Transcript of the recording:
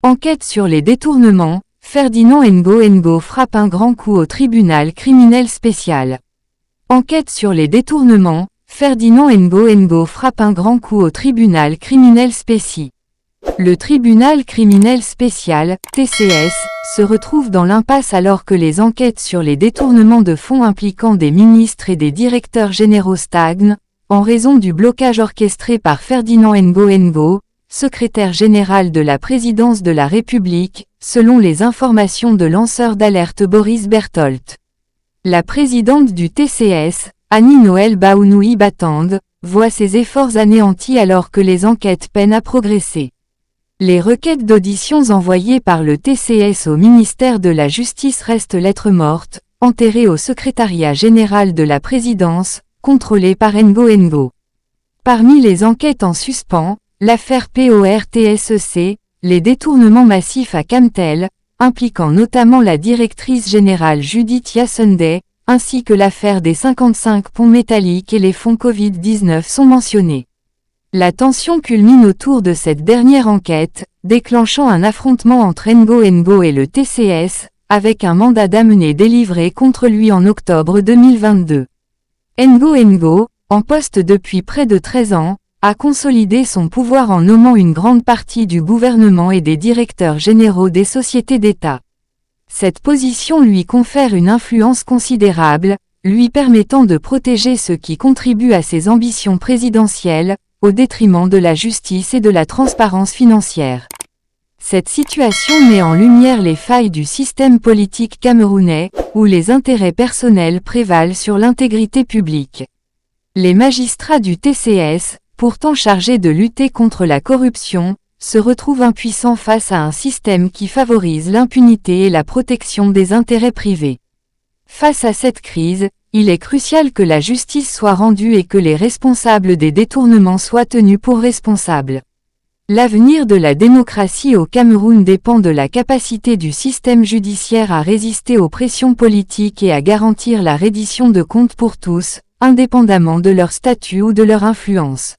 Enquête sur les détournements, Ferdinand Ngo frappe un grand coup au tribunal criminel spécial. Enquête sur les détournements, Ferdinand Ngo frappe un grand coup au tribunal criminel spécial. Le tribunal criminel spécial, TCS, se retrouve dans l'impasse alors que les enquêtes sur les détournements de fonds impliquant des ministres et des directeurs généraux stagnent, en raison du blocage orchestré par Ferdinand Ngo, secrétaire général de la présidence de la République, selon les informations de lanceur d'alerte Boris Berthold. La présidente du TCS, Annie-Noël Baounoui-Batang, voit ses efforts anéantis alors que les enquêtes peinent à progresser. Les requêtes d'auditions envoyées par le TCS au ministère de la Justice restent lettres mortes, enterrées au secrétariat général de la présidence, contrôlé par Ngo. Parmi les enquêtes en suspens, l'affaire PORTSEC, les détournements massifs à Camtel, impliquant notamment la directrice générale Judith Yassundé, ainsi que l'affaire des 55 ponts métalliques et les fonds Covid-19 sont mentionnés. La tension culmine autour de cette dernière enquête, déclenchant un affrontement entre Ngo et le TCS, avec un mandat d'amener délivré contre lui en octobre 2022. Ngo, en poste depuis près de 13 ans, a consolidé son pouvoir en nommant une grande partie du gouvernement et des directeurs généraux des sociétés d'État. Cette position lui confère une influence considérable, lui permettant de protéger ceux qui contribuent à ses ambitions présidentielles, au détriment de la justice et de la transparence financière. Cette situation met en lumière les failles du système politique camerounais, où les intérêts personnels prévalent sur l'intégrité publique. Les magistrats du TCS, pourtant chargés de lutter contre la corruption, se retrouvent impuissants face à un système qui favorise l'impunité et la protection des intérêts privés. Face à cette crise, il est crucial que la justice soit rendue et que les responsables des détournements soient tenus pour responsables. L'avenir de la démocratie au Cameroun dépend de la capacité du système judiciaire à résister aux pressions politiques et à garantir la reddition de comptes pour tous, indépendamment de leur statut ou de leur influence.